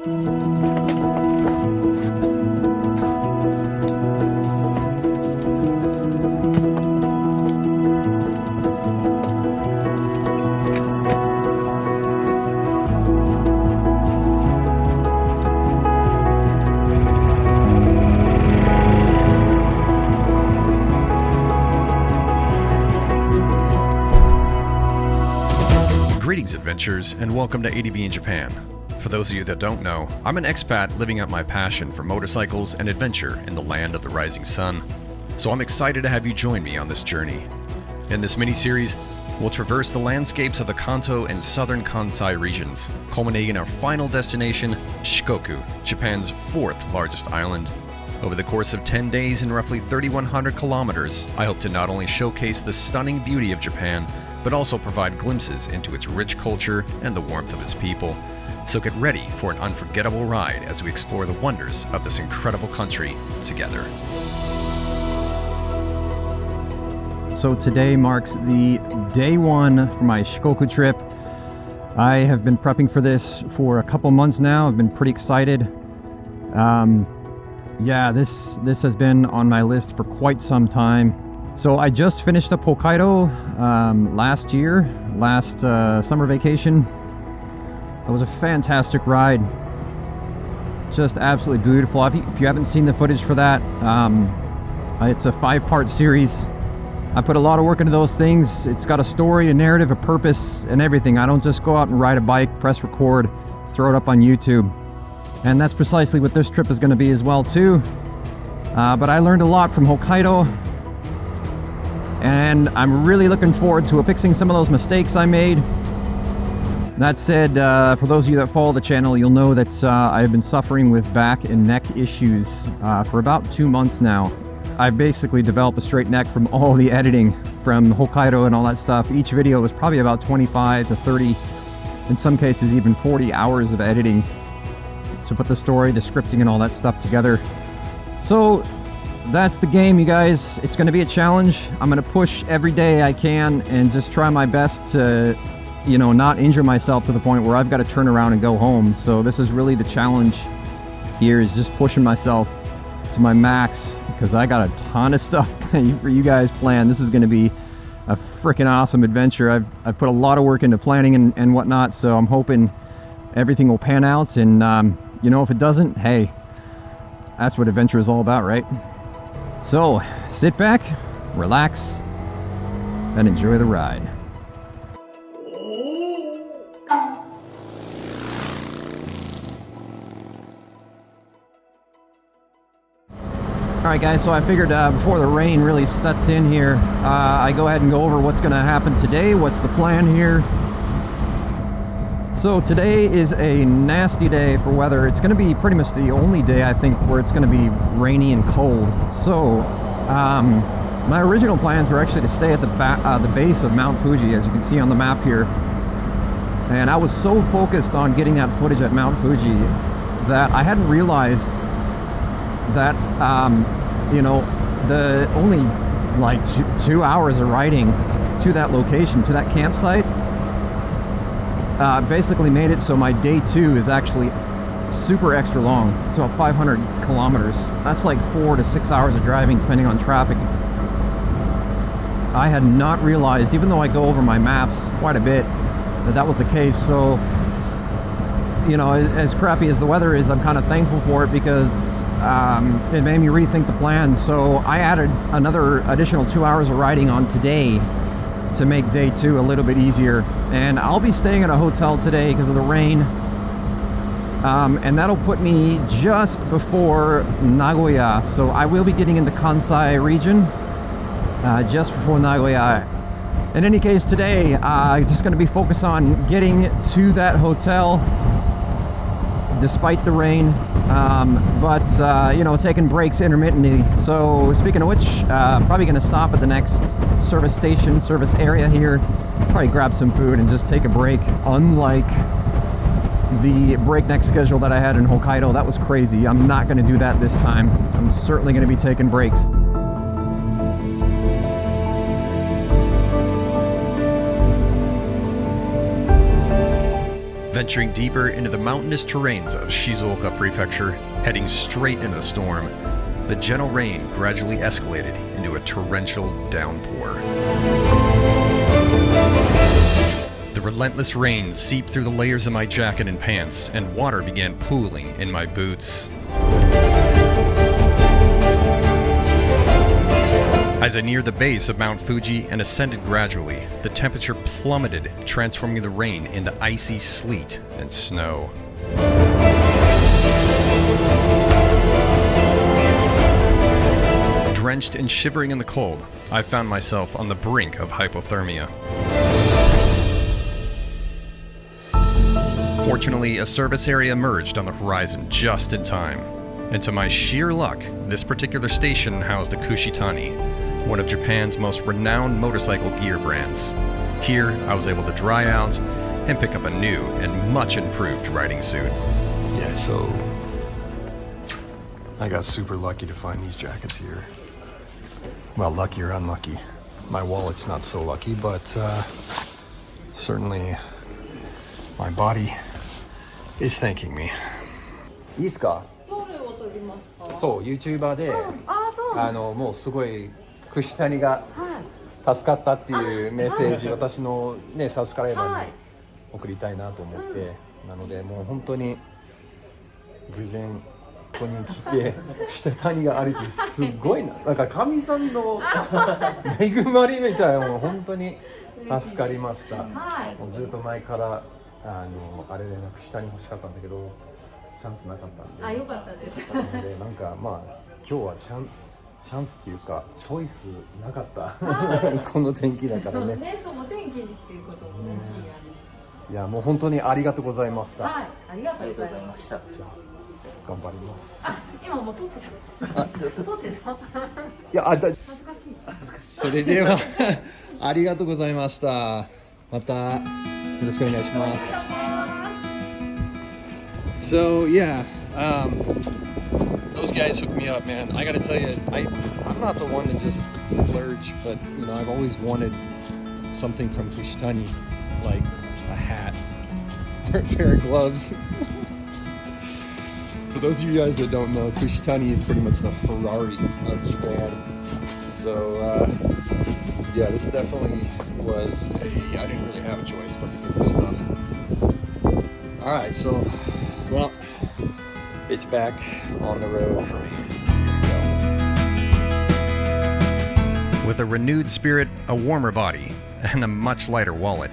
Greetings, adventurers, and welcome to ADVinJapan. For those of you that don't know, I'm an expat living out my passion for motorcycles and adventure in the land of the rising sun. So I'm excited to have you join me on this journey. In this mini-series, we'll traverse the landscapes of the Kanto and southern Kansai regions, culminating in our final destination, Shikoku, Japan's fourth largest island. Over the course of 10 days and roughly 3,100 kilometers, I hope to not only showcase the stunning beauty of Japan, but also provide glimpses into its rich culture and the warmth of its people. So get ready for an unforgettable ride as we explore the wonders of this incredible country together. So today marks the day one for my Shikoku trip. I have been prepping for this for a couple months now. I've been pretty excited. This has been on my list for quite some time. So I just finished up Hokkaido last summer vacation. It was a fantastic ride. Just absolutely beautiful. If you haven't seen the footage for that, it's a 5-part series. I put a lot of work into those things. It's got a story, a narrative, a purpose, and everything. I don't just go out and ride a bike, press record, throw it up on YouTube. And that's precisely what this trip is going to be as well too. But I learned a lot from Hokkaido, and I'm really looking forward to fixing some of those mistakes I made. That said, for those of you that follow the channel, you'll know that I've been suffering with back and neck issues for about 2 months now. I've basically developed a straight neck from all the editing from Hokkaido and all that stuff. Each video was probably about 25 to 30, in some cases even 40 hours of editing to put the story, the scripting, and all that stuff together. So that's the game, you guys. It's going to be a challenge. I'm going to push every day I can and just try my best to, not injure myself to the point where I've got to turn around and go home. So this is really the challenge here, is just pushing myself to my max, because I got a ton of stuff for you guys planned. This is going to be a freaking awesome adventure. I've put a lot of work into planning and whatnot, so I'm hoping everything will pan out. And if it doesn't, hey, that's what adventure is all about, right? So sit back, relax, and enjoy the ride. Alright guys, so I figured before the rain really sets in here, I go ahead and go over what's going to happen today, what's the plan here. So today is a nasty day for weather. It's going to be pretty much the only day, I think, where it's going to be rainy and cold. So my original plans were actually to stay at the base of Mount Fuji, as you can see on the map here. And I was so focused on getting that footage at Mount Fuji that I hadn't realized that the only like two hours of riding to that location, to that campsite, basically made it so my day 2 is actually super extra long. It's about 500 kilometers. That's like 4 to 6 hours of driving, depending on traffic. I had not realized, even though I go over my maps quite a bit, that was the case. So as crappy as the weather is, I'm kind of thankful for it, because it made me rethink the plan. So I added another additional 2 hours of riding on today to make day 2 a little bit easier. And I'll be staying at a hotel today because of the rain. And that'll put me just before Nagoya. So I will be getting into Kansai region just before Nagoya. In any case, today I'm just going to be focused on getting to that hotel despite the rain, but taking breaks intermittently. So speaking of which, probably going to stop at the next service station, service area here, probably grab some food and just take a break. Unlike the breakneck schedule that I had in Hokkaido, that was crazy. I'm not going to do that this time. I'm certainly going to be taking breaks. Venturing deeper into the mountainous terrains of Shizuoka Prefecture, heading straight into the storm, the gentle rain gradually escalated into a torrential downpour. The relentless rain seeped through the layers of my jacket and pants, and water began pooling in my boots. As I neared the base of Mount Fuji and ascended gradually, the temperature plummeted, transforming the rain into icy sleet and snow. Drenched and shivering in the cold, I found myself on the brink of hypothermia. Fortunately, a service area emerged on the horizon just in time. And to my sheer luck, this particular station housed a Kushitani, one of Japan's most renowned motorcycle gear brands. Here, I was able to dry out and pick up a new and much improved riding suit. Yeah, so I got super lucky to find these jackets here. Well, lucky or unlucky. My wallet's not so lucky, but certainly my body is thanking me. いいですか？どれを撮りますか？そう、YouTuber で、そう。もうすごい串谷が助かったっていうメッセージ、私のねサブスクライバーに送りたいなと思って、なのでもう本当に偶然ここに来て串谷があるってすごいな、なんか神さんの恵まりみたいなの本当に助かりました。もうずっと前からあれで串谷欲しかったんだけどチャンスなかったんで。あ、よかったです。なのでなんかまあ今日はチャンスっていうかチョイスなかったこの天気だからね。ね、そうお天気っていうことも大きいやいやもう本当にありがとうございました。はい、ありがとうございました。じゃあ頑張ります。今もう撮ってた。撮ってた。いや恥ずかしい。それではありがとうございました。またよろしくお願いします。So yeah, those guys hooked me up, man. I gotta tell you, I'm not the one to just splurge, but you know, I've always wanted something from Kushitani, like a hat or a pair of gloves. For those of you guys that don't know, Kushitani is pretty much the Ferrari of Japan. So yeah, this definitely was I didn't really have a choice but to get this stuff. Alright, so well, it's back on the road for me. With a renewed spirit, a warmer body, and a much lighter wallet,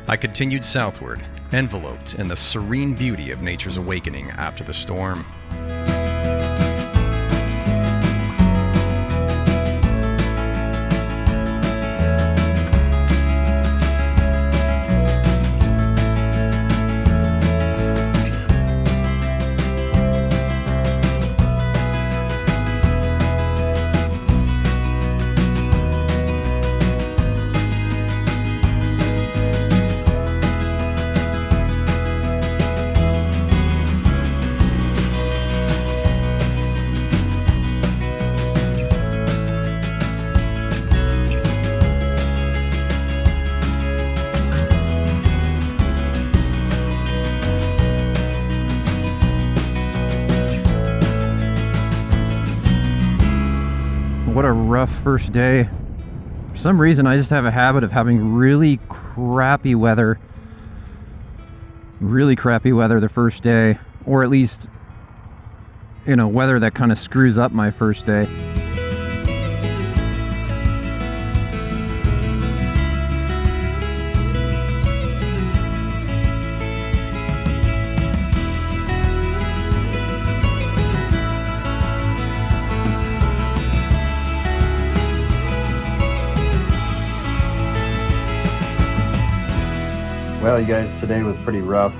I continued southward, enveloped in the serene beauty of nature's awakening after the storm. What a rough first day. For some reason, I just have a habit of having really crappy weather the first day, or at least, you know, weather that kind of screws up my first day. Well, you guys, today was pretty rough,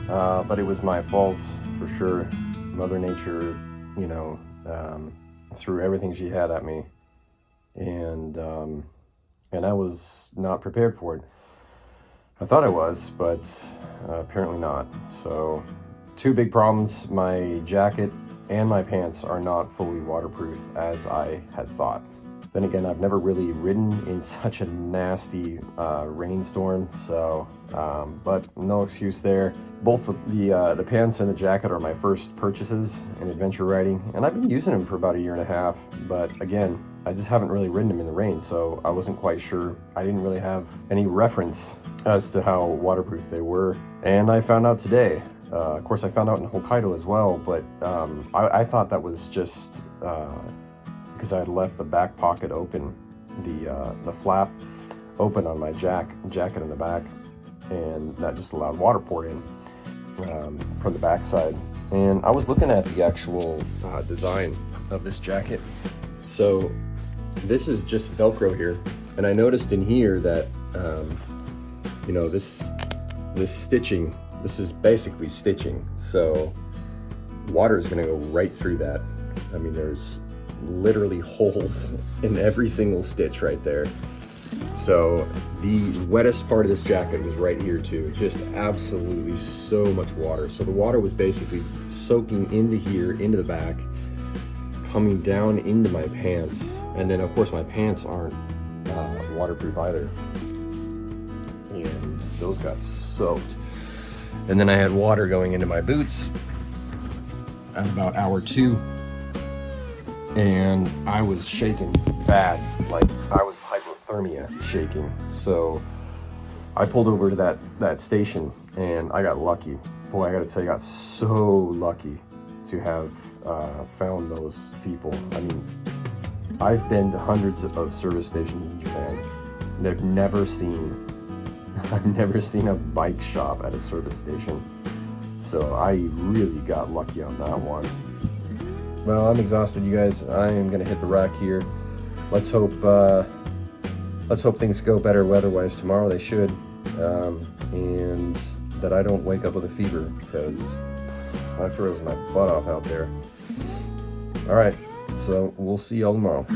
but it was my fault for sure. Mother Nature, you know, threw everything she had at me, and I was not prepared for it. I thought I was, but apparently not. So, two big problems: my jacket and my pants are not fully waterproof as I had thought. Then again, I've never really ridden in such a nasty rainstorm, so but no excuse there. Both the pants and the jacket are my first purchases in adventure riding, and I've been using them for about 1.5 years. But again, I just haven't really ridden them in the rain, so I wasn't quite sure. I didn't really have any reference as to how waterproof they were, and I found out today. Of course, I found out in Hokkaido as well, but I thought that was just because I had left the back pocket open, the flap open on my jacket in the back, and that just allowed water pour in from the back side. And I was looking at the actual design of this jacket. So this is just Velcro here, and I noticed in here that you know, this stitching, this is basically stitching, so water is going to go right through that. I mean, there's literally holes in every single stitch right there. So the wettest part of this jacket was right here too. Just absolutely so much water. So the water was basically soaking into here, into the back, coming down into my pants, and then of course my pants aren't waterproof either, and those got soaked. And then I had water going into my boots at about hour 2, and I was shaking bad, like I was hypothermia shaking. So I pulled over to that station, and I got lucky. Boy, I gotta tell you, I got so lucky to have found those people. I mean, I've been to hundreds of service stations in Japan, and I've never seen a bike shop at a service station. So I really got lucky on that one. Well, I'm exhausted, you guys. I am gonna hit the rack here. Let's hope things go better weather-wise tomorrow. They should, and that I don't wake up with a fever, because I froze my butt off out there. All right, so we'll see y'all tomorrow.